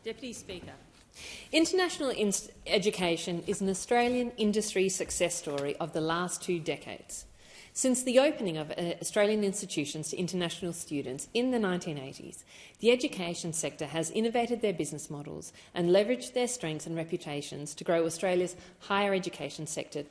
Deputy Speaker. International education is an Australian industry success story of the last 2 decades. Since the opening of Australian institutions to international students in the 1980s, the education sector has innovated their business models and leveraged their strengths and reputations to grow Australia's higher education sector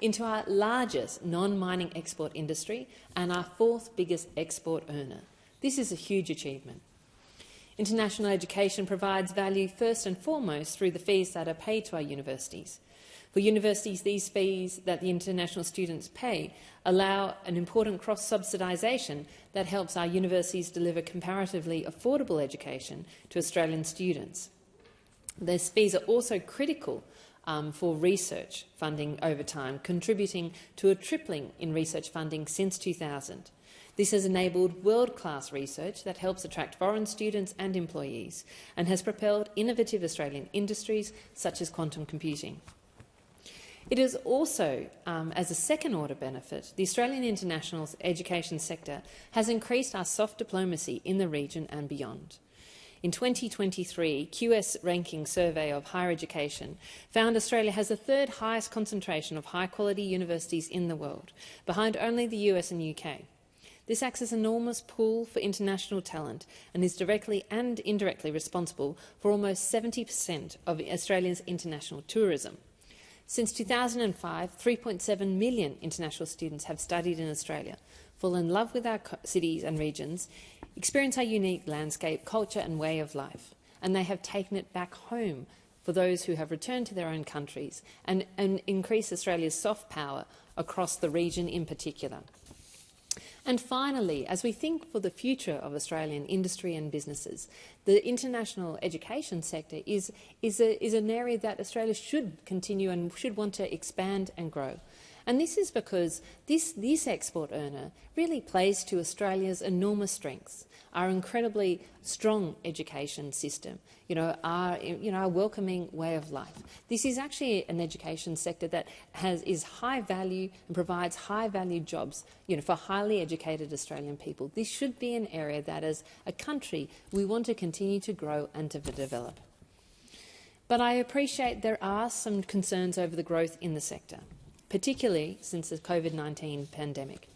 into our largest non-mining export industry and our 4th biggest export earner. This is a huge achievement. International education provides value first and foremost through the fees that are paid to our universities. For universities, these fees that the international students pay allow an important cross-subsidisation that helps our universities deliver comparatively affordable education to Australian students. These fees are also critical for research funding over time, contributing to a tripling in research funding since 2000. This has enabled world-class research that helps attract foreign students and employees and has propelled innovative Australian industries such as quantum computing. It is also, as a second-order benefit, the Australian international education sector has increased our soft diplomacy in the region and beyond. In 2023, QS ranking survey of higher education found Australia has the 3rd highest concentration of high-quality universities in the world, behind only the US and UK. This acts as an enormous pool for international talent and is directly and indirectly responsible for almost 70% of Australia's international tourism. Since 2005, 3.7 million international students have studied in Australia, fall in love with our cities and regions, experience our unique landscape, culture and way of life, and they have taken it back home for those who have returned to their own countries and increase Australia's soft power across the region in particular. And finally, as we think for the future of Australian industry and businesses, the international education sector is an area that Australia should continue and should want to expand and grow. And this is because this export earner really plays to Australia's enormous strengths, our incredibly strong education system, our welcoming way of life. This is actually an education sector that is high value and provides high value jobs, for highly educated Australian people. This should be an area that, as a country, we want to continue to grow and to develop. But I appreciate there are some concerns over the growth in the sector, particularly since the COVID-19 pandemic.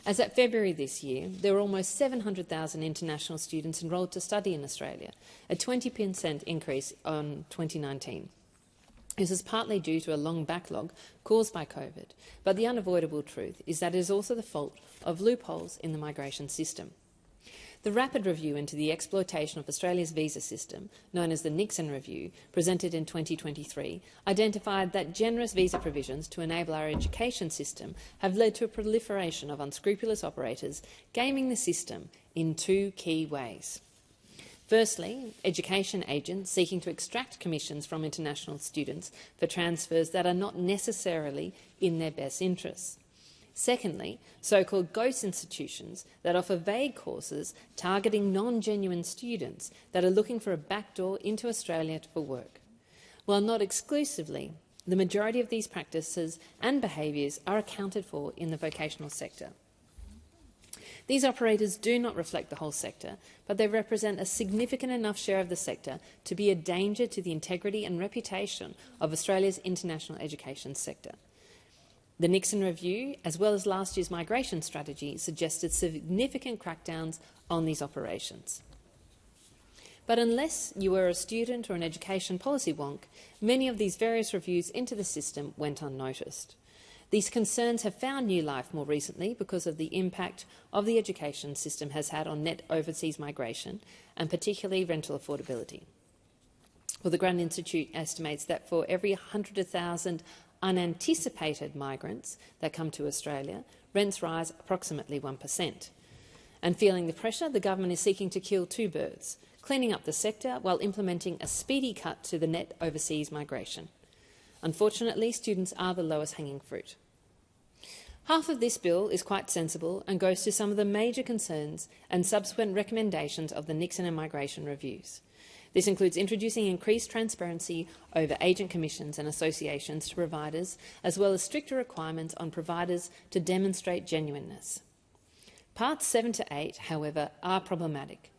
As at February this year, there were almost 700,000 international students enrolled to study in Australia, a 20% increase on 2019. This is partly due to a long backlog caused by COVID, but the unavoidable truth is that it is also the fault of loopholes in the migration system. The rapid review into the exploitation of Australia's visa system, known as the Nixon Review, presented in 2023, identified that generous visa provisions to enable our education system have led to a proliferation of unscrupulous operators gaming the system in 2 key ways. Firstly, education agents seeking to extract commissions from international students for transfers that are not necessarily in their best interests. Secondly, so-called ghost institutions that offer vague courses targeting non-genuine students that are looking for a backdoor into Australia for work. While not exclusively, the majority of these practices and behaviours are accounted for in the vocational sector. These operators do not reflect the whole sector, but they represent a significant enough share of the sector to be a danger to the integrity and reputation of Australia's international education sector. The Nixon Review, as well as last year's migration strategy, suggested significant crackdowns on these operations. But unless you were a student or an education policy wonk, many of these various reviews into the system went unnoticed. These concerns have found new life more recently because of the impact of the education system has had on net overseas migration, and particularly rental affordability. Well, the Grand Institute estimates that for every 100,000 unanticipated migrants that come to Australia, rents rise approximately 1%. And feeling the pressure, the government is seeking to kill 2 birds, cleaning up the sector while implementing a speedy cut to the net overseas migration. Unfortunately, students are the lowest hanging fruit. Half of this bill is quite sensible and goes to some of the major concerns and subsequent recommendations of the Nixon and migration reviews. This includes introducing increased transparency over agent commissions and associations to providers, as well as stricter requirements on providers to demonstrate genuineness. Parts 7 to 8, however, are problematic.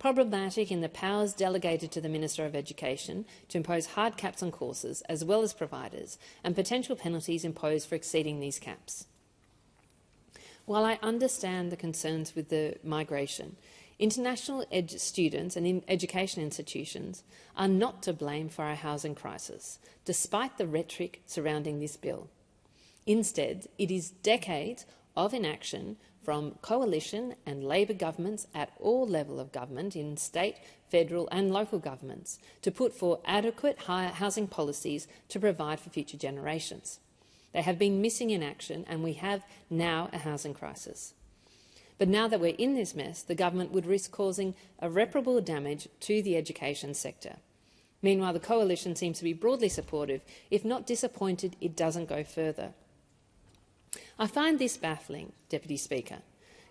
problematic in the powers delegated to the Minister of Education to impose hard caps on courses as well as providers, and potential penalties imposed for exceeding these caps. While I understand the concerns with the migration, international students and education institutions are not to blame for our housing crisis, despite the rhetoric surrounding this bill. Instead, it is decades of inaction from coalition and Labor governments at all levels of government in state, federal and local governments to put forth adequate housing policies to provide for future generations. They have been missing in action, and we have now a housing crisis. But now that we're in this mess, the government would risk causing irreparable damage to the education sector. Meanwhile, the coalition seems to be broadly supportive. If not disappointed, it doesn't go further. I find this baffling, Deputy Speaker.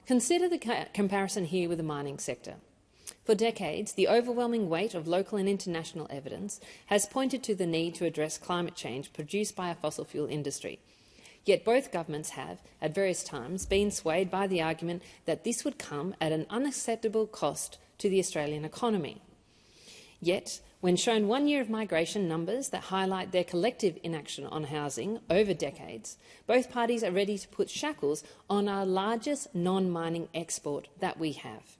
Consider the comparison here with the mining sector. For decades, the overwhelming weight of local and international evidence has pointed to the need to address climate change produced by a fossil fuel industry. Yet both governments have, at various times, been swayed by the argument that this would come at an unacceptable cost to the Australian economy. Yet, when shown 1 year of migration numbers that highlight their collective inaction on housing over decades, both parties are ready to put shackles on our largest non-mining export that we have.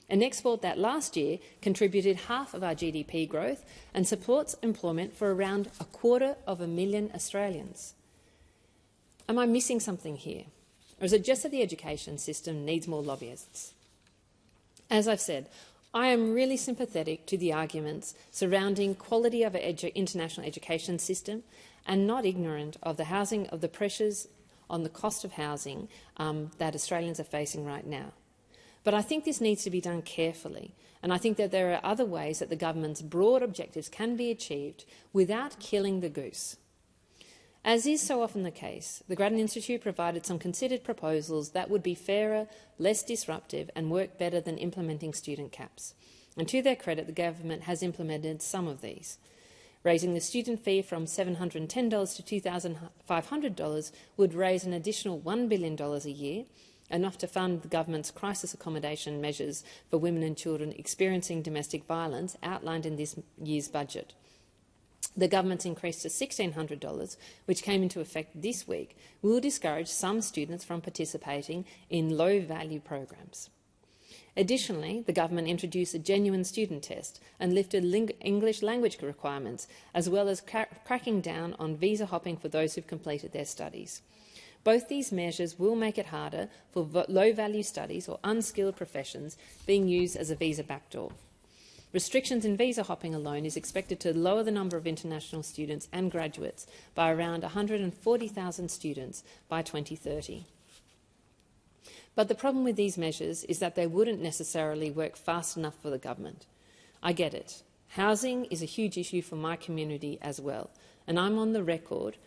An export that last year contributed half of our GDP growth and supports employment for around 250,000 Australians. Am I missing something here? Or is it just that the education system needs more lobbyists? As I've said, I am really sympathetic to the arguments surrounding quality of our international education system and not ignorant of the pressures on the cost of housing that Australians are facing right now. But I think this needs to be done carefully, and I think that there are other ways that the government's broad objectives can be achieved without killing the goose. As is so often the case, the Grattan Institute provided some considered proposals that would be fairer, less disruptive and work better than implementing student caps. And to their credit, the government has implemented some of these. Raising the student fee from $710 to $2,500 would raise an additional $1 billion a year, enough to fund the government's crisis accommodation measures for women and children experiencing domestic violence outlined in this year's budget. The government's increase to $1,600, which came into effect this week, will discourage some students from participating in low-value programs. Additionally, the government introduced a genuine student test and lifted English language requirements, as well as cracking down on visa hopping for those who've completed their studies. Both these measures will make it harder for low-value studies or unskilled professions being used as a visa backdoor. Restrictions in visa hopping alone is expected to lower the number of international students and graduates by around 140,000 students by 2030. But the problem with these measures is that they wouldn't necessarily work fast enough for the government. I get it. Housing is a huge issue for my community as well, and I'm on the record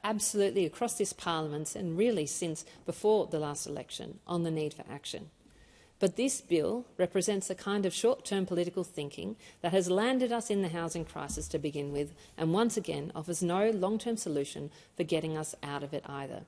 absolutely across this parliament and really since before the last election on the need for action. But this bill represents the kind of short-term political thinking that has landed us in the housing crisis to begin with, and once again offers no long-term solution for getting us out of it either.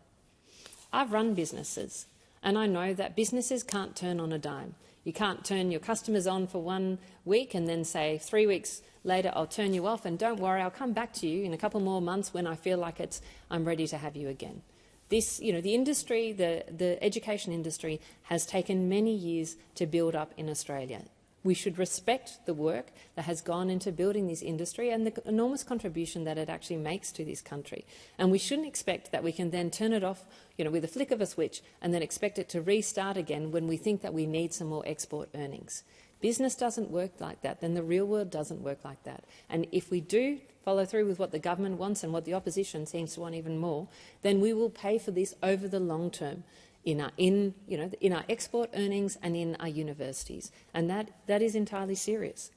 I've run businesses, and I know that businesses can't turn on a dime. You can't turn your customers on for 1 week and then say 3 weeks later I'll turn you off, and don't worry, I'll come back to you in a couple more months when I feel like I'm ready to have you again. This, the industry, the education industry, has taken many years to build up in Australia. We should respect the work that has gone into building this industry and the enormous contribution that it actually makes to this country. And we shouldn't expect that we can then turn it off, with a flick of a switch and then expect it to restart again when we think that we need some more export earnings. Business doesn't work like that, then the real world doesn't work like that. And if we do follow through with what the government wants and what the opposition seems to want even more, then we will pay for this over the long term in our export earnings and in our universities. And that is entirely serious.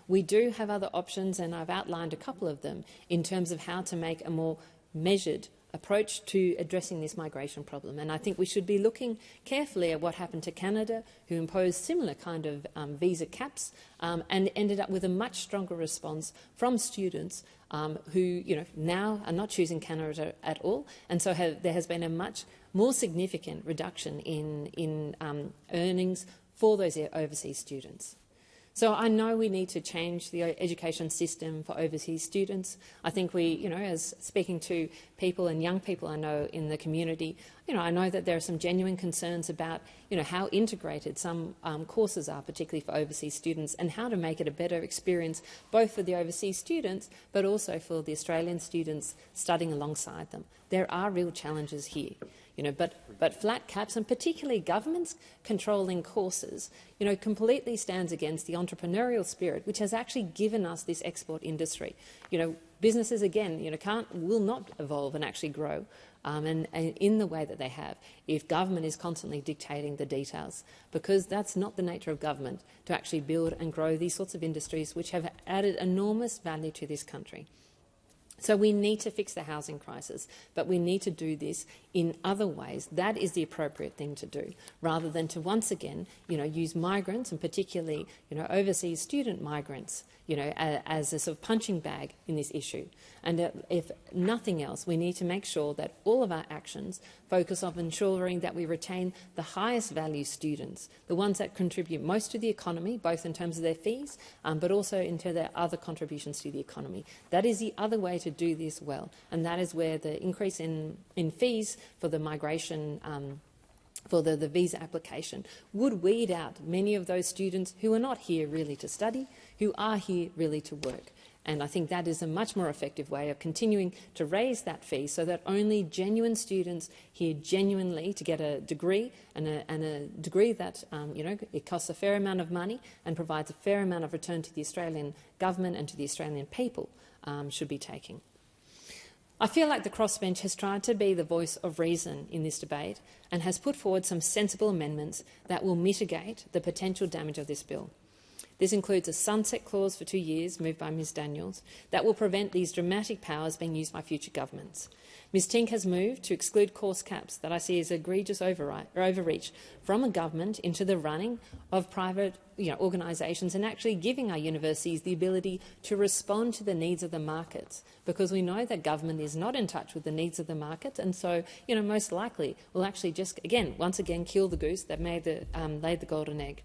We do have other options, and I've outlined a couple of them in terms of how to make a more measured approach to addressing this migration problem. And I think we should be looking carefully at what happened to Canada, who imposed similar kind of visa caps and ended up with a much stronger response from students who now are not choosing Canada at all. And so there has been a much more significant reduction in earnings for those overseas students. So I know we need to change the education system for overseas students. I think we, as speaking to people and young people I know in the community, I know that there are some genuine concerns about, how integrated some courses are, particularly for overseas students, and how to make it a better experience both for the overseas students but also for the Australian students studying alongside them. There are real challenges here. But flat caps, and particularly governments controlling courses, completely stands against the entrepreneurial spirit, which has actually given us this export industry. Businesses, again, will not evolve and actually grow and in the way that they have if government is constantly dictating the details, because that's not the nature of government, to actually build and grow these sorts of industries which have added enormous value to this country. So we need to fix the housing crisis, but we need to do this in other ways. That is the appropriate thing to do, rather than to once again, use migrants, and particularly, overseas student migrants, as a sort of punching bag in this issue. And if nothing else, we need to make sure that all of our actions focus on ensuring that we retain the highest value students, the ones that contribute most to the economy, both in terms of their fees, but also into their other contributions to the economy. That is the other way to do this well, and that is where the increase in fees for the migration for the visa application would weed out many of those students who are not here really to study, who are here really to work. And I think that is a much more effective way of continuing to raise that fee, so that only genuine students here genuinely to get a degree, and a degree that it costs a fair amount of money and provides a fair amount of return to the Australian government and to the Australian people should be taking. I feel like the crossbench has tried to be the voice of reason in this debate and has put forward some sensible amendments that will mitigate the potential damage of this bill. This includes a sunset clause for 2 years, moved by Ms Daniels, that will prevent these dramatic powers being used by future governments. Ms Tink has moved to exclude course caps that I see as egregious overreach from a government into the running of private organisations, and actually giving our universities the ability to respond to the needs of the markets, because we know that government is not in touch with the needs of the market, and so most likely will actually just once again kill the goose that laid the golden egg.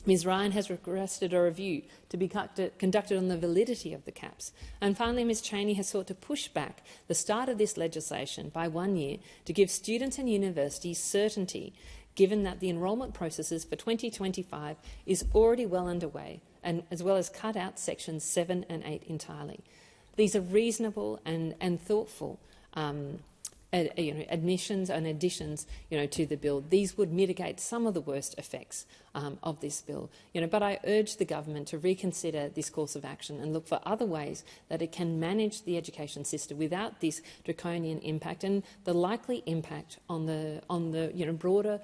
Ms Ryan has requested a review to be conducted on the validity of the caps. And finally, Ms Chaney has sought to push back the start of this legislation by 1 year to give students and universities certainty, given that the enrolment processes for 2025 is already well underway, and as well as cut out sections 7 and 8 entirely. These are reasonable and thoughtful admissions and additions, to the bill. These would mitigate some of the worst effects of this bill. But I urge the government to reconsider this course of action and look for other ways that it can manage the education system without this draconian impact and the likely impact on the broader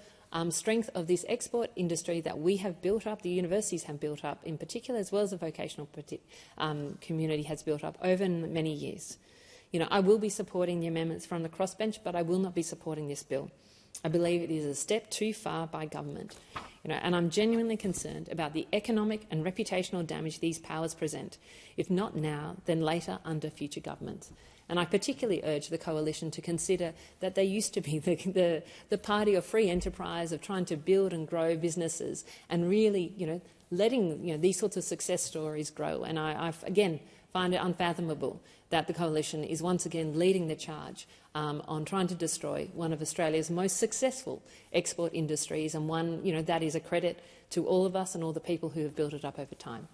strength of this export industry that we have built up, the universities have built up in particular, as well as the vocational community has built up over many years. I will be supporting the amendments from the crossbench, but I will not be supporting this bill. I believe it is a step too far by government, and I'm genuinely concerned about the economic and reputational damage these powers present, if not now, then later under future governments. And I particularly urge the coalition to consider that they used to be the party of free enterprise, of trying to build and grow businesses, and really, letting these sorts of success stories grow. And I again find it unfathomable that the coalition is once again leading the charge on trying to destroy one of Australia's most successful export industries, and one that is a credit to all of us and all the people who have built it up over time.